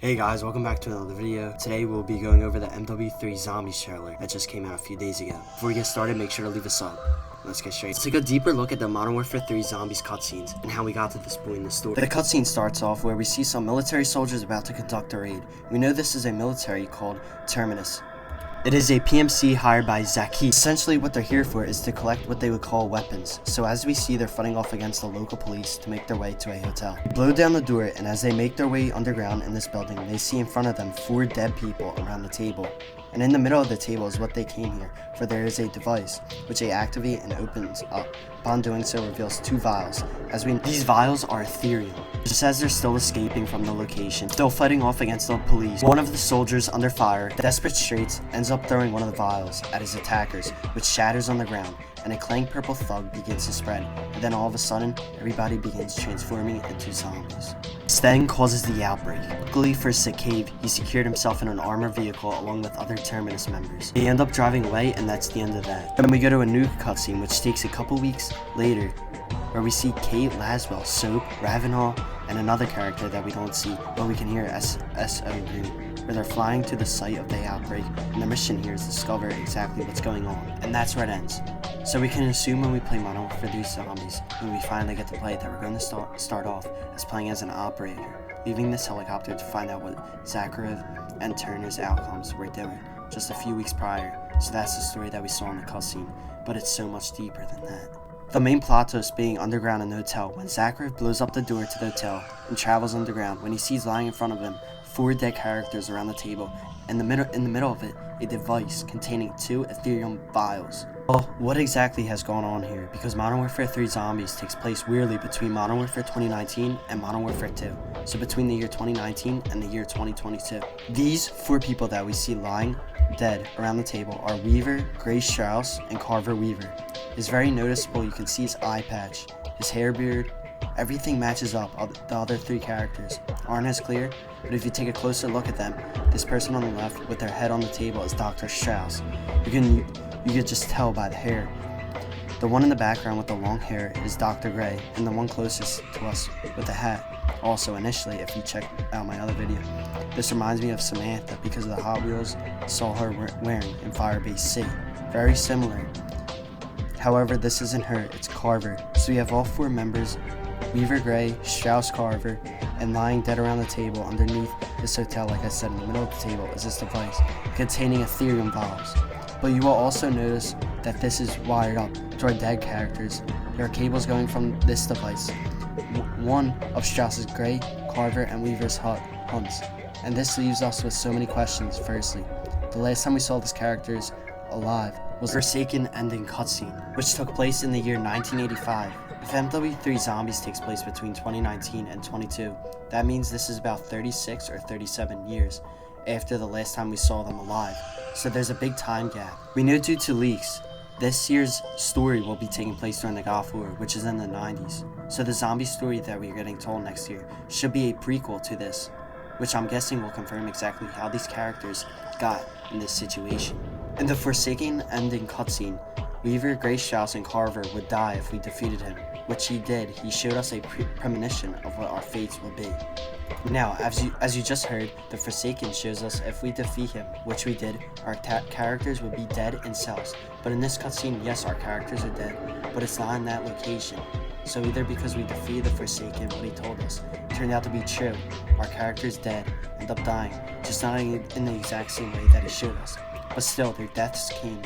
Hey guys, welcome back to another video. Today we'll be going over the MW3 Zombies trailer that just came out a few days ago. Before we get started, make sure to leave a sub. Let's get straight. Let's take a deeper look at the Modern Warfare 3 Zombies cutscenes and how we got to this point in the story. The cutscene starts off where we see some military soldiers about to conduct a raid. We know this is a military called Terminus. It is a PMC hired by Zaki. Essentially what they're here for is to collect what they would call weapons. So as we see, they're fighting off against the local police to make their way to a hotel. They blow down the door, and as they make their way underground in this building, they see in front of them 4 dead people around the table. And in the middle of the table is what they came here, for there is a device which they activate and opens up. Upon doing so, reveals 2 vials. These vials are ethereal. Just as they're still escaping from the location, still fighting off against the police, one of the soldiers under fire, desperate straits, ends up throwing one of the vials at his attackers, which shatters on the ground, and a clang purple thug begins to spread, and then all of a sudden, everybody begins transforming into zombies. This then causes the outbreak. Luckily for Cave, he secured himself in an armored vehicle along with other Terminus members. They end up driving away, and that's the end of that. Then we go to a new cutscene, which takes a couple weeks later, where we see Kate, Laswell, Soap, Ravenhall, and another character that we don't see, but we can hear SO Green, where they're flying to the site of the outbreak, and the mission here is to discover exactly what's going on, and that's where it ends. So we can assume when we play Modern Warfare 3 Zombies, when we finally get to play it, that we're going to start off as playing as an operator, leaving this helicopter to find out what Zakharov and Turner's outcomes were doing just a few weeks prior. So that's the story that we saw in the cutscene, but it's so much deeper than that. The main plot twist being underground in the hotel, when Zakharov blows up the door to the hotel and travels underground, when he sees lying in front of him 4 dead characters around the table, and in the middle of it, a device containing 2 Ethereum vials. Well, what exactly has gone on here? Because Modern Warfare 3 Zombies takes place weirdly between Modern Warfare 2019 and Modern Warfare 2. So between the year 2019 and the year 2022. These 4 people that we see lying dead around the table are Weaver, Grace Strauss, and Carver Weaver. It's very noticeable. You can see his eye patch, his hair beard, everything matches up. The other 3 characters aren't as clear, but if you take a closer look at them, this person on the left with their head on the table is Dr. Strauss. You could just tell by the hair. The one in the background with the long hair is Dr. Gray, and the one closest to us with the hat. Also, initially, if you check out my other video, this reminds me of Samantha because of the Hot Wheels I saw her wearing in Firebase C. Very similar. However, this isn't her, it's Carver. So we have all 4 members, Weaver, Gray, Strauss, Carver, and lying dead around the table underneath this hotel. Like I said, in the middle of the table is this device containing Ethereum vials. But you will also notice that this is wired up to our dead characters. There are cables going from this device. One of Strauss's Gray, Carver, and Weaver's hunts. And this leaves us with so many questions. Firstly, the last time we saw these characters alive was the Forsaken ending cutscene, which took place in the year 1985. If MW3 Zombies takes place between 2019 and 22, that means this is about 36 or 37 years after the last time we saw them alive. So there's a big time gap. We know due to leaks, this year's story will be taking place during the Gulf War, which is in the 90s. So the zombie story that we are getting told next year should be a prequel to this, which I'm guessing will confirm exactly how these characters got in this situation. In the Forsaken ending cutscene, Weaver, Grace Strauss, and Carver would die if we defeated him, which he did. He showed us a premonition of what our fates will be. Now, as you just heard, the Forsaken shows us if we defeat him, which we did, our characters would be dead in cells. But in this cutscene, yes, our characters are dead, but it's not in that location. So either because we defeated the Forsaken, what he told us, turned out to be true, our characters dead, end up dying, just not in the exact same way that he showed us. But still, their deaths came